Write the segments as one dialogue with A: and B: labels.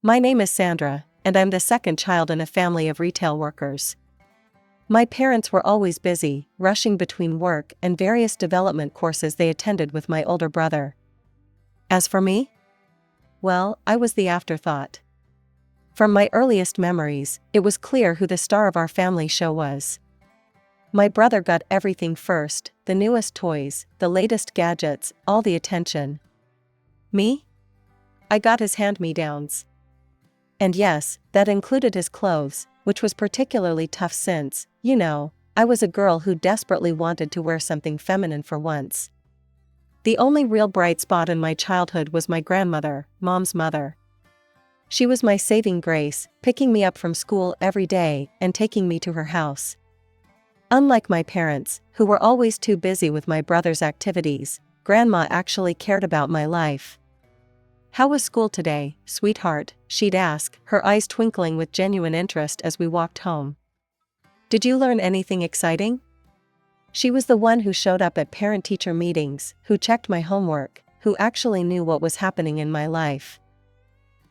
A: My name is Sandra, and I'm the second child in a family of retail workers. My parents were always busy, rushing between work and various development courses they attended with my older brother. As for me? Well, I was the afterthought. From my earliest memories, it was clear who the star of our family show was. My brother got everything first, the newest toys, the latest gadgets, all the attention. Me? I got his hand-me-downs. And yes, that included his clothes, which was particularly tough since, I was a girl who desperately wanted to wear something feminine for once. The only real bright spot in my childhood was my grandmother, Mom's mother. She was my saving grace, picking me up from school every day and taking me to her house. Unlike my parents, who were always too busy with my brother's activities, Grandma actually cared about my life. "How was school today, sweetheart?" she'd ask, her eyes twinkling with genuine interest as we walked home. "Did you learn anything exciting?" She was the one who showed up at parent-teacher meetings, who checked my homework, who actually knew what was happening in my life.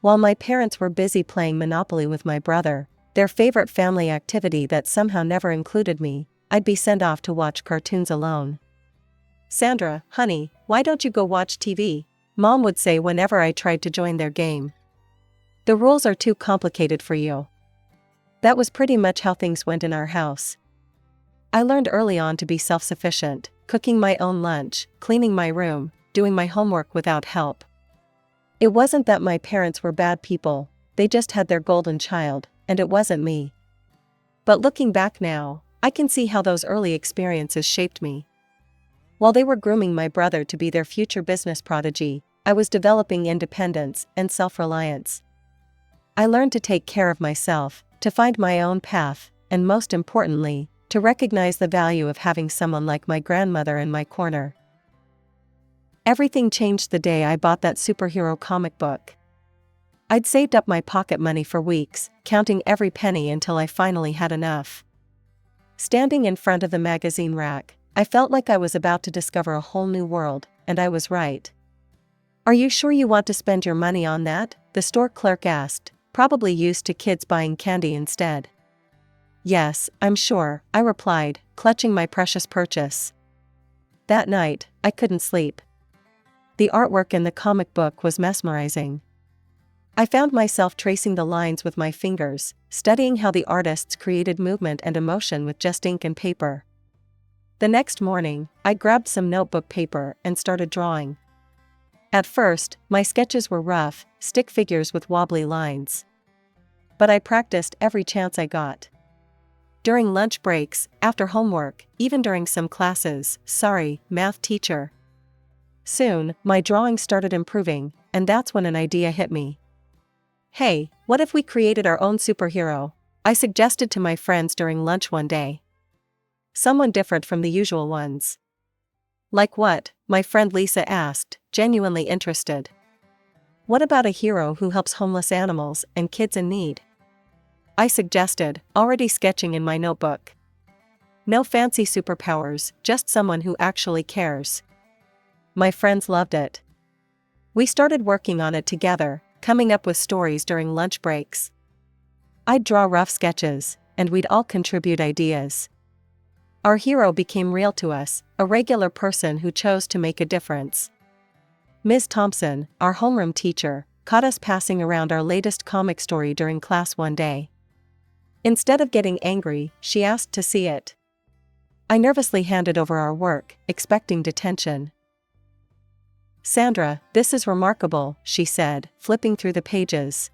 A: While my parents were busy playing Monopoly with my brother, their favorite family activity that somehow never included me, I'd be sent off to watch cartoons alone. "Sandra, honey, why don't you go watch TV?" Mom would say whenever I tried to join their game. "The rules are too complicated for you." That was pretty much how things went in our house. I learned early on to be self-sufficient, cooking my own lunch, cleaning my room, doing my homework without help. It wasn't that my parents were bad people, they just had their golden child, and it wasn't me. But looking back now, I can see how those early experiences shaped me. While they were grooming my brother to be their future business prodigy, I was developing independence and self-reliance. I learned to take care of myself, to find my own path, and most importantly, to recognize the value of having someone like my grandmother in my corner. Everything changed the day I bought that superhero comic book. I'd saved up my pocket money for weeks, counting every penny until I finally had enough. Standing in front of the magazine rack, I felt like I was about to discover a whole new world, and I was right. "Are you sure you want to spend your money on that?" the store clerk asked, probably used to kids buying candy instead. "Yes, I'm sure," I replied, clutching my precious purchase. That night, I couldn't sleep. The artwork in the comic book was mesmerizing. I found myself tracing the lines with my fingers, studying how the artists created movement and emotion with just ink and paper. The next morning, I grabbed some notebook paper and started drawing. At first, my sketches were rough, stick figures with wobbly lines. But I practiced every chance I got. During lunch breaks, after homework, even during some classes, sorry, math teacher. Soon, my drawing started improving, and that's when an idea hit me. "Hey, what if we created our own superhero?" I suggested to my friends during lunch one day. "Someone different from the usual ones." "Like what?" my friend Lisa asked, genuinely interested. "What about a hero who helps homeless animals and kids in need?" I suggested, already sketching in my notebook. "No fancy superpowers, just someone who actually cares." My friends loved it. We started working on it together, coming up with stories during lunch breaks. I'd draw rough sketches, and we'd all contribute ideas. Our hero became real to us, a regular person who chose to make a difference. Ms. Thompson, our homeroom teacher, caught us passing around our latest comic story during class one day. Instead of getting angry, she asked to see it. I nervously handed over our work, expecting detention. "Sandra, this is remarkable," she said, flipping through the pages.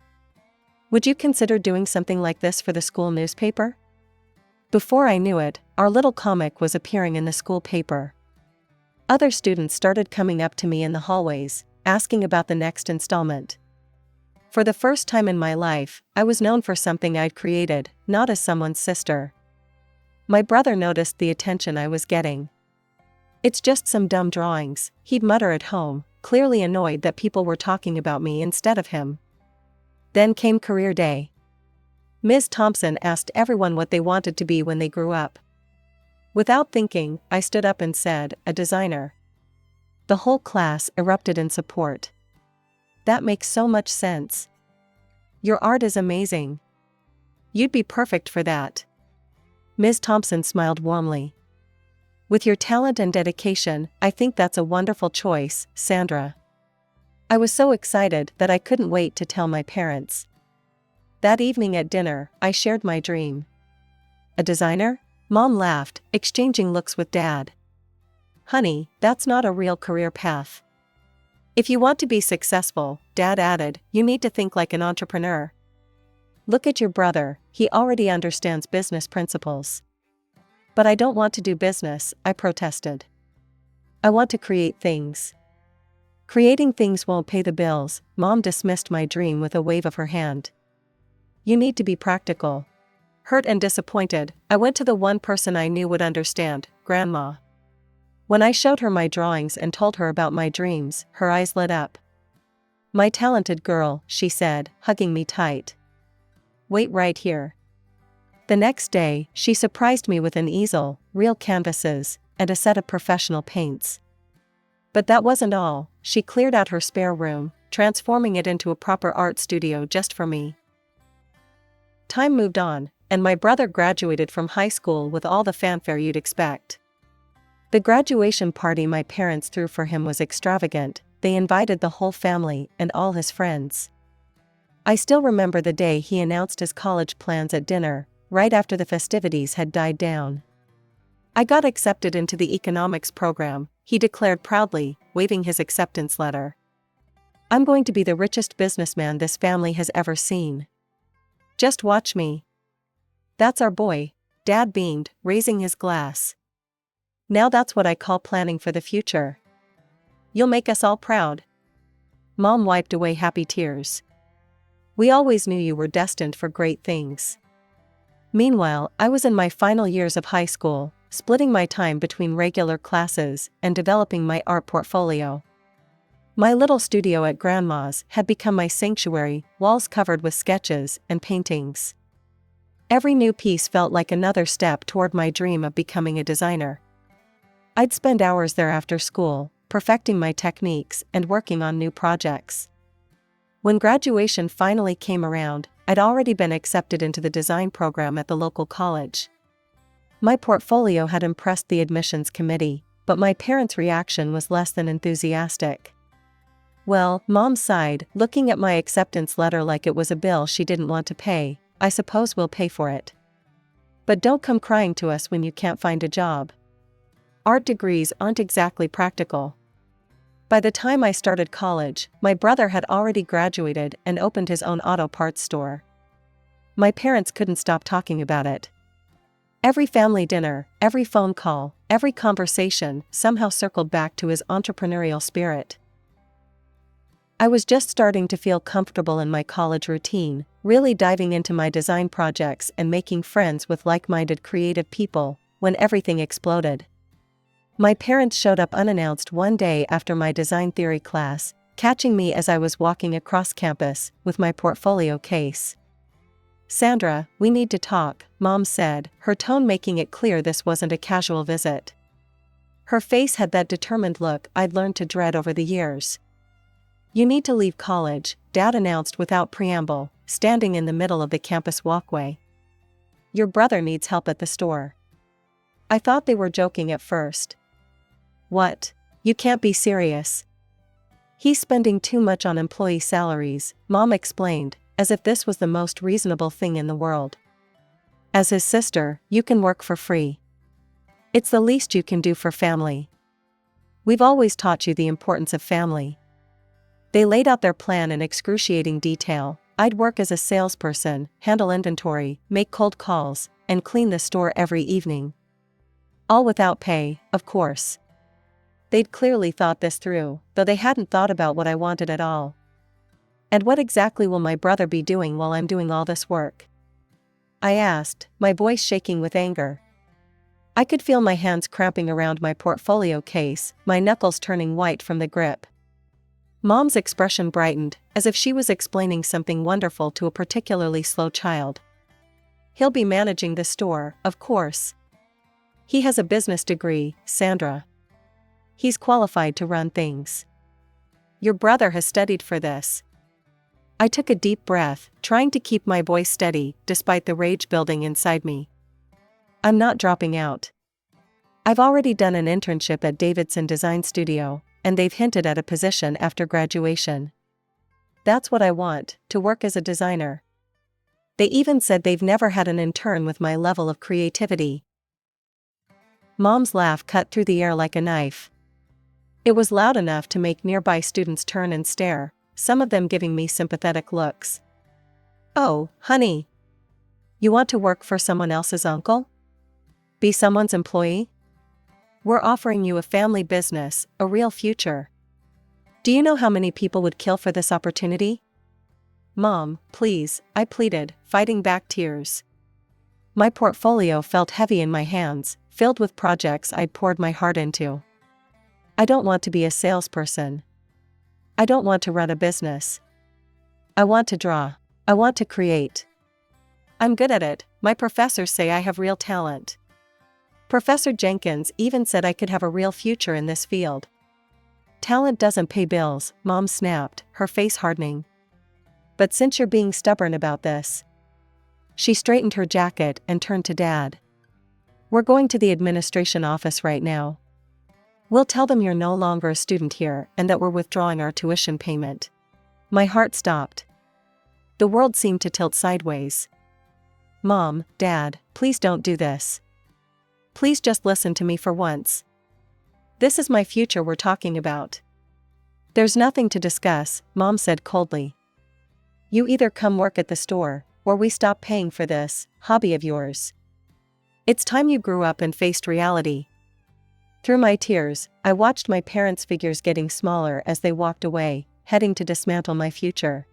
A: "Would you consider doing something like this for the school newspaper?" Before I knew it, our little comic was appearing in the school paper. Other students started coming up to me in the hallways, asking about the next installment. For the first time in my life, I was known for something I'd created, not as someone's sister. My brother noticed the attention I was getting. "It's just some dumb drawings," he'd mutter at home, clearly annoyed that people were talking about me instead of him. Then came career day. Ms. Thompson asked everyone what they wanted to be when they grew up. Without thinking, I stood up and said, "A designer." The whole class erupted in support. "That makes so much sense." Your art is amazing. You'd be perfect for that. Ms. Thompson smiled warmly. With your talent and dedication, I think that's a wonderful choice, Sandra. I was so excited that I couldn't wait to tell my parents. That evening at dinner, I shared my dream. A designer? Mom laughed, exchanging looks with Dad. Honey, that's not a real career path. If you want to be successful, Dad added, you need to think like an entrepreneur. Look at your brother, he already understands business principles. But I don't want to do business, I protested. I want to create things. Creating things won't pay the bills, Mom dismissed my dream with a wave of her hand. You need to be practical. Hurt and disappointed, I went to the one person I knew would understand, Grandma. When I showed her my drawings and told her about my dreams, her eyes lit up. My talented girl, she said, hugging me tight. Wait right here. The next day, she surprised me with an easel, real canvases, and a set of professional paints. But that wasn't all, she cleared out her spare room, transforming it into a proper art studio just for me. Time moved on, and my brother graduated from high school with all the fanfare you'd expect. The graduation party my parents threw for him was extravagant. They invited the whole family and all his friends. I still remember the day he announced his college plans at dinner, right after the festivities had died down. I got accepted into the economics program, he declared proudly, waving his acceptance letter. I'm going to be the richest businessman this family has ever seen. Just watch me. That's our boy, Dad beamed, raising his glass. Now that's what I call planning for the future. You'll make us all proud. Mom wiped away happy tears. We always knew you were destined for great things. Meanwhile, I was in my final years of high school, splitting my time between regular classes and developing my art portfolio. My little studio at Grandma's had become my sanctuary, walls covered with sketches and paintings. Every new piece felt like another step toward my dream of becoming a designer. I'd spend hours there after school, perfecting my techniques and working on new projects. When graduation finally came around, I'd already been accepted into the design program at the local college. My portfolio had impressed the admissions committee, but my parents' reaction was less than enthusiastic. Well, Mom sighed, looking at my acceptance letter like it was a bill she didn't want to pay. I suppose we'll pay for it. But don't come crying to us when you can't find a job. Art degrees aren't exactly practical. By the time I started college, my brother had already graduated and opened his own auto parts store. My parents couldn't stop talking about it. Every family dinner, every phone call, every conversation somehow circled back to his entrepreneurial spirit. I was just starting to feel comfortable in my college routine, really diving into my design projects and making friends with like-minded creative people, when everything exploded. My parents showed up unannounced one day after my design theory class, catching me as I was walking across campus with my portfolio case. Sandra, we need to talk, Mom said, her tone making it clear this wasn't a casual visit. Her face had that determined look I'd learned to dread over the years. You need to leave college, Dad announced without preamble, standing in the middle of the campus walkway. Your brother needs help at the store. I thought they were joking at first. What? You can't be serious. He's spending too much on employee salaries, Mom explained, as if this was the most reasonable thing in the world. As his sister, you can work for free. It's the least you can do for family. We've always taught you the importance of family. They laid out their plan in excruciating detail. I'd work as a salesperson, handle inventory, make cold calls, and clean the store every evening. All without pay, of course. They'd clearly thought this through, though they hadn't thought about what I wanted at all. And what exactly will my brother be doing while I'm doing all this work? I asked, my voice shaking with anger. I could feel my hands cramping around my portfolio case, my knuckles turning white from the grip. Mom's expression brightened, as if she was explaining something wonderful to a particularly slow child. He'll be managing the store, of course. He has a business degree, Sandra. He's qualified to run things. Your brother has studied for this. I took a deep breath, trying to keep my voice steady despite the rage building inside me. I'm not dropping out. I've already done an internship at Davidson Design Studio, and they've hinted at a position after graduation. That's what I want, to work as a designer. They even said they've never had an intern with my level of creativity. Mom's laugh cut through the air like a knife. It was loud enough to make nearby students turn and stare, some of them giving me sympathetic looks. Oh, honey. You want to work for someone else's uncle? Be someone's employee? We're offering you a family business, a real future. Do you know how many people would kill for this opportunity? Mom, please, I pleaded, fighting back tears. My portfolio felt heavy in my hands, filled with projects I'd poured my heart into. I don't want to be a salesperson. I don't want to run a business. I want to draw. I want to create. I'm good at it, my professors say I have real talent. Professor Jenkins even said I could have a real future in this field. Talent doesn't pay bills, Mom snapped, her face hardening. But since you're being stubborn about this. She straightened her jacket and turned to Dad. We're going to the administration office right now. We'll tell them you're no longer a student here and that we're withdrawing our tuition payment. My heart stopped. The world seemed to tilt sideways. Mom, Dad, please don't do this. Please just listen to me for once. This is my future we're talking about. There's nothing to discuss, Mom said coldly. You either come work at the store, or we stop paying for this hobby of yours. It's time you grew up and faced reality. Through my tears, I watched my parents' figures getting smaller as they walked away, heading to dismantle my future.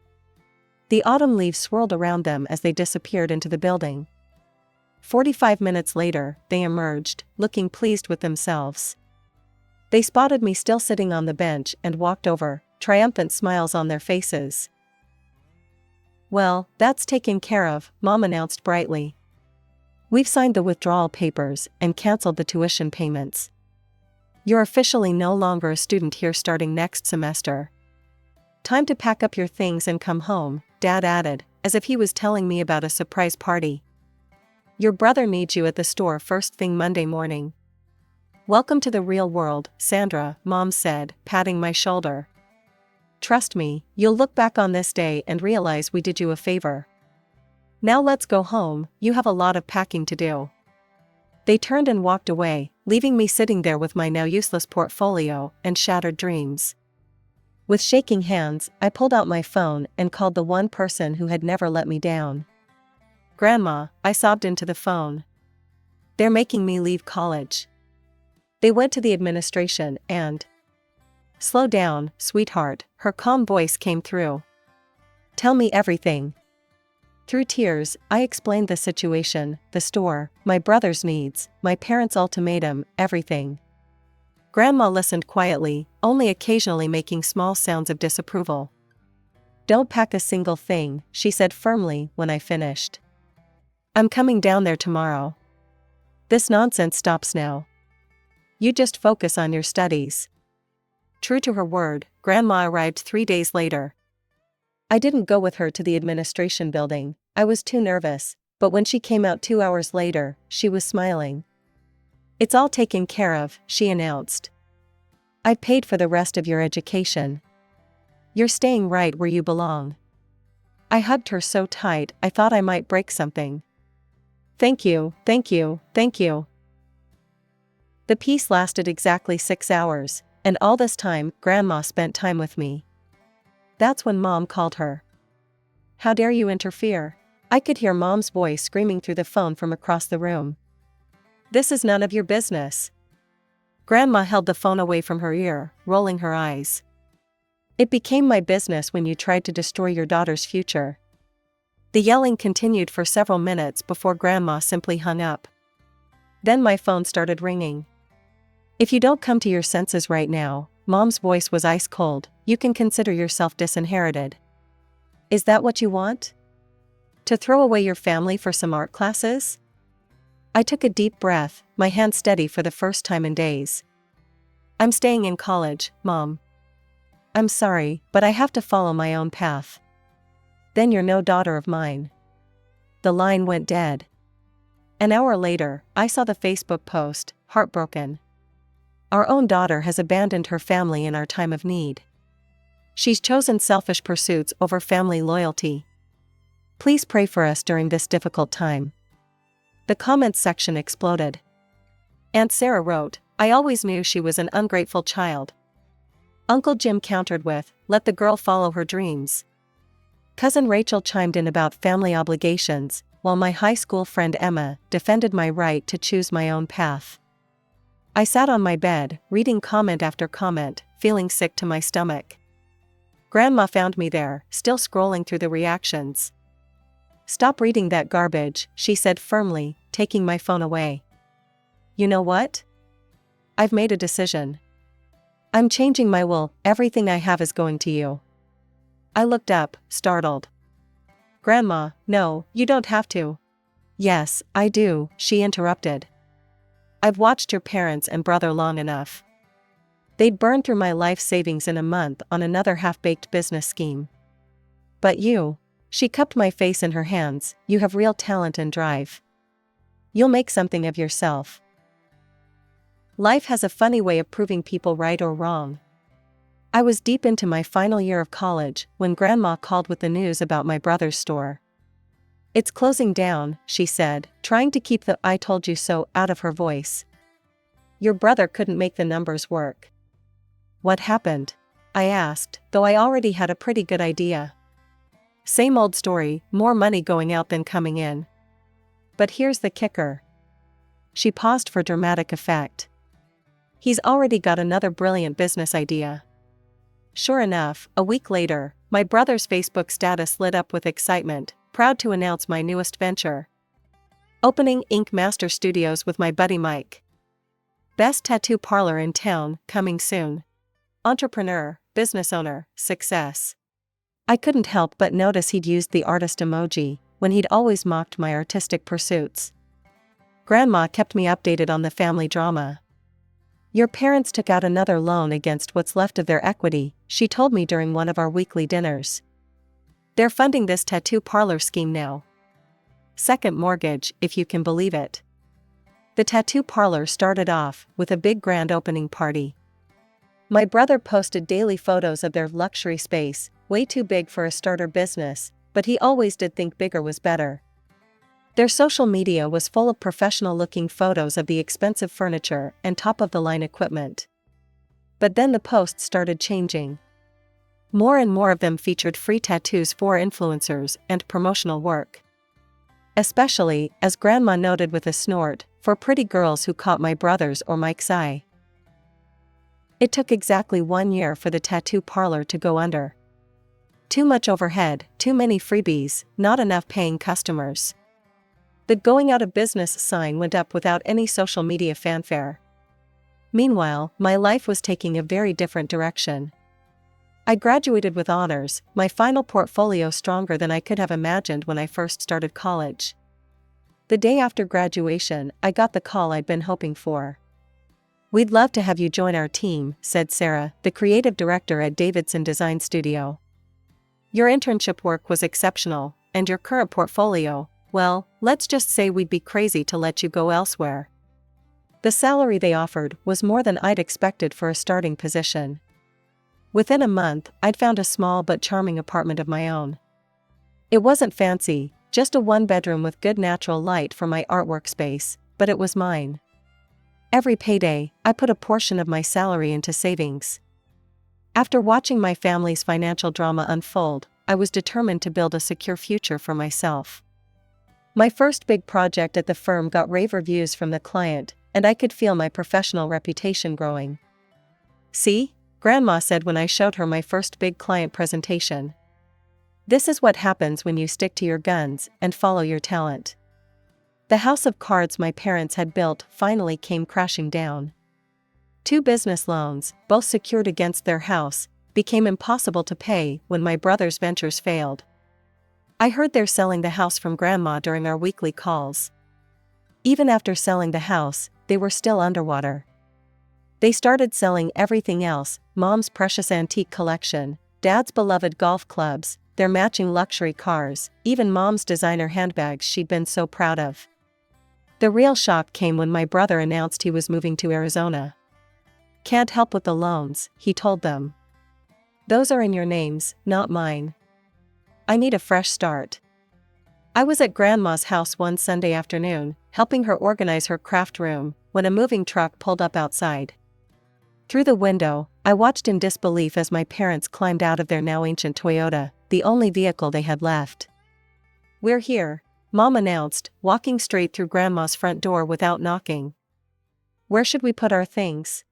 A: The autumn leaves swirled around them as they disappeared into the building. 45 minutes later, they emerged, looking pleased with themselves. They spotted me still sitting on the bench and walked over, triumphant smiles on their faces. Well, that's taken care of, Mom announced brightly. We've signed the withdrawal papers and canceled the tuition payments. You're officially no longer a student here starting next semester. Time to pack up your things and come home, Dad added, as if he was telling me about a surprise party. Your brother needs you at the store first thing Monday morning. Welcome to the real world, Sandra, Mom said, patting my shoulder. Trust me, you'll look back on this day and realize we did you a favor. Now let's go home, you have a lot of packing to do. They turned and walked away, leaving me sitting there with my now useless portfolio and shattered dreams. With shaking hands, I pulled out my phone and called the one person who had never let me down. Grandma, I sobbed into the phone. They're making me leave college. They went to the administration and... Slow down, sweetheart, her calm voice came through. Tell me everything. Through tears, I explained the situation, the store, my brother's needs, my parents' ultimatum, everything. Grandma listened quietly, only occasionally making small sounds of disapproval. Don't pack a single thing, she said firmly when I finished. I'm coming down there tomorrow. This nonsense stops now. You just focus on your studies. True to her word, Grandma arrived 3 days later. I didn't go with her to the administration building, I was too nervous, but when she came out 2 hours later, she was smiling. It's all taken care of, she announced. I paid for the rest of your education. You're staying right where you belong. I hugged her so tight I thought I might break something. Thank you, thank you, thank you. The piece lasted exactly 6 hours, and all this time, Grandma spent time with me. That's when Mom called her. How dare you interfere? I could hear Mom's voice screaming through the phone from across the room. This is none of your business. Grandma held the phone away from her ear, rolling her eyes. It became my business when you tried to destroy your daughter's future. The yelling continued for several minutes before Grandma simply hung up. Then my phone started ringing. If you don't come to your senses right now, Mom's voice was ice cold, you can consider yourself disinherited. Is that what you want? To throw away your family for some art classes? I took a deep breath, my hand steady for the first time in days. I'm staying in college, Mom. I'm sorry, but I have to follow my own path. Then you're no daughter of mine." The line went dead. An hour later, I saw the Facebook post, heartbroken. "Our own daughter has abandoned her family in our time of need. She's chosen selfish pursuits over family loyalty. Please pray for us during this difficult time." The comments section exploded. Aunt Sarah wrote, "I always knew she was an ungrateful child." Uncle Jim countered with, "Let the girl follow her dreams." Cousin Rachel chimed in about family obligations, while my high school friend Emma defended my right to choose my own path. I sat on my bed, reading comment after comment, feeling sick to my stomach. Grandma found me there, still scrolling through the reactions. "Stop reading that garbage," she said firmly, taking my phone away. "You know what? I've made a decision. I'm changing my will. Everything I have is going to you." I looked up, startled. "Grandma, no, you don't have to." "Yes, I do," she interrupted. "I've watched your parents and brother long enough. They'd burn through my life savings in a month on another half-baked business scheme. But you," she cupped my face in her hands, "you have real talent and drive. You'll make something of yourself." Life has a funny way of proving people right or wrong. I was deep into my final year of college when Grandma called with the news about my brother's store. "It's closing down," she said, trying to keep the "I told you so" out of her voice. "Your brother couldn't make the numbers work." "What happened?" I asked, though I already had a pretty good idea. "Same old story, more money going out than coming in. But here's the kicker." She paused for dramatic effect. "He's already got another brilliant business idea." Sure enough, a week later, my brother's Facebook status lit up with excitement, proud to announce my newest venture. Opening Ink Master Studios with my buddy Mike. Best tattoo parlor in town, coming soon. Entrepreneur, business owner, success. I couldn't help but notice he'd used the artist emoji, when he'd always mocked my artistic pursuits. Grandma kept me updated on the family drama. "Your parents took out another loan against what's left of their equity," she told me during one of our weekly dinners. "They're funding this tattoo parlor scheme now. Second mortgage, if you can believe it." The tattoo parlor started off with a big grand opening party. My brother posted daily photos of their luxury space, way too big for a starter business, but he always did think bigger was better. Their social media was full of professional-looking photos of the expensive furniture and top-of-the-line equipment. But then the posts started changing. More and more of them featured free tattoos for influencers and promotional work. Especially, as Grandma noted with a snort, for pretty girls who caught my brother's or Mike's eye. It took exactly 1 year for the tattoo parlor to go under. Too much overhead, too many freebies, not enough paying customers. The going out of business sign went up without any social media fanfare. Meanwhile, my life was taking a very different direction. I graduated with honors, my final portfolio stronger than I could have imagined when I first started college. The day after graduation, I got the call I'd been hoping for. "We'd love to have you join our team," said Sarah, the creative director at Davidson Design Studio. "Your internship work was exceptional, and your current portfolio, well, let's just say we'd be crazy to let you go elsewhere." The salary they offered was more than I'd expected for a starting position. Within a month, I'd found a small but charming apartment of my own. It wasn't fancy, just a one-bedroom with good natural light for my artwork space, but it was mine. Every payday, I put a portion of my salary into savings. After watching my family's financial drama unfold, I was determined to build a secure future for myself. My first big project at the firm got rave reviews from the client, and I could feel my professional reputation growing. "See?" Grandma said when I showed her my first big client presentation. "This is what happens when you stick to your guns and follow your talent." The house of cards my parents had built finally came crashing down. 2 business loans, both secured against their house, became impossible to pay when my brother's ventures failed. I heard they're selling the house from Grandma during our weekly calls. Even after selling the house, they were still underwater. They started selling everything else: Mom's precious antique collection, Dad's beloved golf clubs, their matching luxury cars, even Mom's designer handbags she'd been so proud of. The real shock came when my brother announced he was moving to Arizona. "Can't help with the loans," he told them. "Those are in your names, not mine. I need a fresh start." I was at Grandma's house one Sunday afternoon, helping her organize her craft room, when a moving truck pulled up outside. Through the window, I watched in disbelief as my parents climbed out of their now ancient Toyota, the only vehicle they had left. "We're here," Mom announced, walking straight through Grandma's front door without knocking. "Where should we put our things?"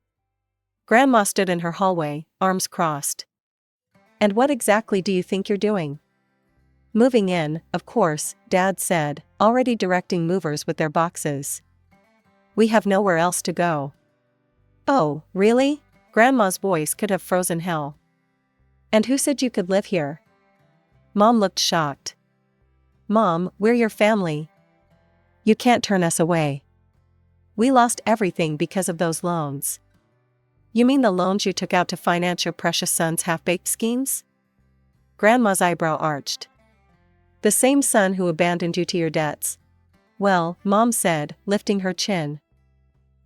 A: Grandma stood in her hallway, arms crossed. "And what exactly do you think you're doing?" "Moving in, of course," Dad said, already directing movers with their boxes. "We have nowhere else to go." "Oh, really?" Grandma's voice could have frozen hell. "And who said you could live here?" Mom looked shocked. "Mom, we're your family. You can't turn us away. We lost everything because of those loans." "You mean the loans you took out to finance your precious son's half-baked schemes?" Grandma's eyebrow arched. "The same son who abandoned you to your debts." "Well," Mom said, lifting her chin.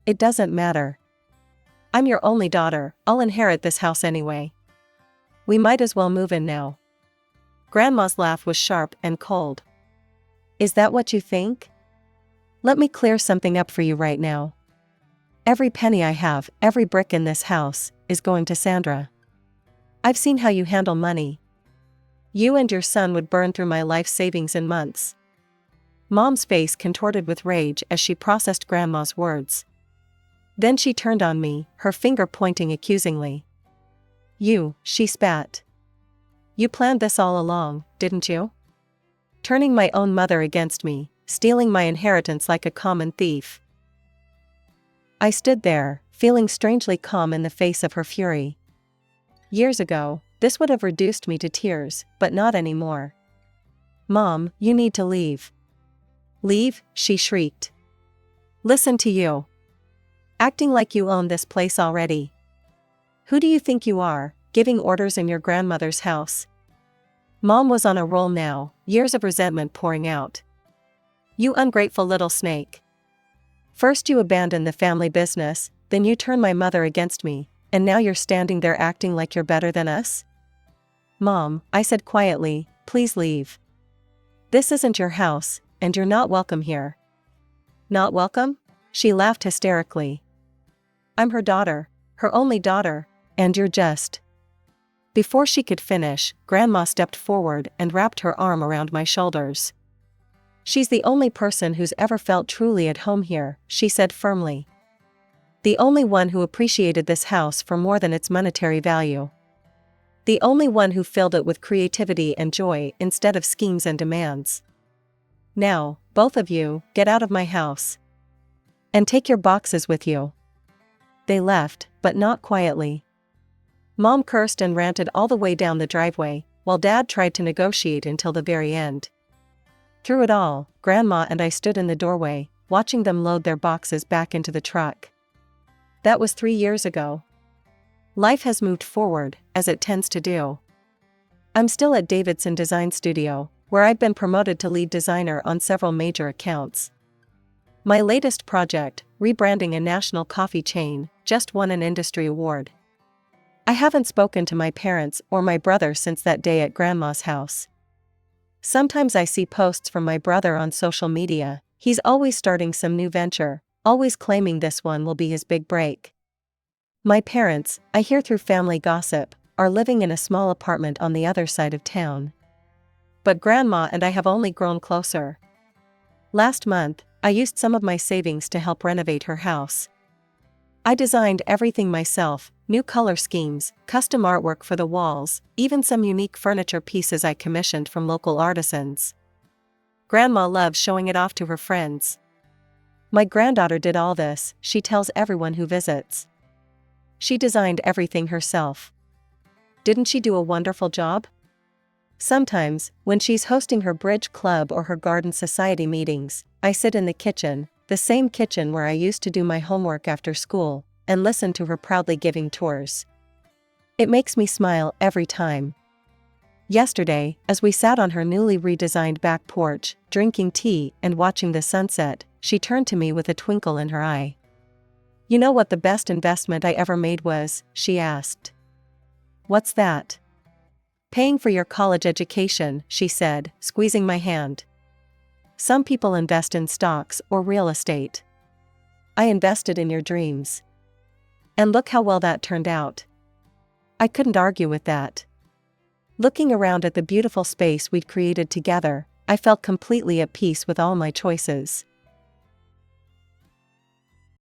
A: "It doesn't matter. I'm your only daughter, I'll inherit this house anyway. We might as well move in now." Grandma's laugh was sharp and cold. "Is that what you think? Let me clear something up for you right now. Every penny I have, every brick in this house, is going to Sandra. I've seen how you handle money. You and your son would burn through my life savings in months." Mom's face contorted with rage as she processed Grandma's words. Then she turned on me, her finger pointing accusingly. "You," she spat. "You planned this all along, didn't you? Turning my own mother against me, stealing my inheritance like a common thief." I stood there, feeling strangely calm in the face of her fury. Years ago, this would have reduced me to tears, but not anymore. "Mom, you need to leave." "Leave?" she shrieked. "Listen to you. Acting like you own this place already. Who do you think you are, giving orders in your grandmother's house?" Mom was on a roll now, years of resentment pouring out. "You ungrateful little snake. First you abandon the family business, then you turn my mother against me, and now you're standing there acting like you're better than us?" "Mom," I said quietly, "please leave. This isn't your house, and you're not welcome here." "Not welcome?" She laughed hysterically. "I'm her daughter, her only daughter, and you're just—" Before she could finish, Grandma stepped forward and wrapped her arm around my shoulders. "She's the only person who's ever felt truly at home here," she said firmly. "The only one who appreciated this house for more than its monetary value. The only one who filled it with creativity and joy instead of schemes and demands. Now, both of you, get out of my house. And take your boxes with you." They left, but not quietly. Mom cursed and ranted all the way down the driveway, while Dad tried to negotiate until the very end. Through it all, Grandma and I stood in the doorway, watching them load their boxes back into the truck. That was 3 years ago. Life has moved forward, as it tends to do. I'm still at Davidson Design Studio, where I've been promoted to lead designer on several major accounts. My latest project, rebranding a national coffee chain, just won an industry award. I haven't spoken to my parents or my brother since that day at Grandma's house. Sometimes I see posts from my brother on social media. He's always starting some new venture, always claiming this one will be his big break. My parents, I hear through family gossip, are living in a small apartment on the other side of town. But Grandma and I have only grown closer. Last month, I used some of my savings to help renovate her house. I designed everything myself, new color schemes, custom artwork for the walls, even some unique furniture pieces I commissioned from local artisans. Grandma loves showing it off to her friends. "My granddaughter did all this," she tells everyone who visits. "She designed everything herself. Didn't she do a wonderful job?" Sometimes, when she's hosting her bridge club or her garden society meetings, I sit in the kitchen, the same kitchen where I used to do my homework after school, and listen to her proudly giving tours. It makes me smile every time. Yesterday, as we sat on her newly redesigned back porch, drinking tea and watching the sunset, she turned to me with a twinkle in her eye. "You know what the best investment I ever made was?" she asked. "What's that?" "Paying for your college education," she said, squeezing my hand. "Some people invest in stocks or real estate. I invested in your dreams. And look how well that turned out." I couldn't argue with that. Looking around at the beautiful space we'd created together, I felt completely at peace with all my choices.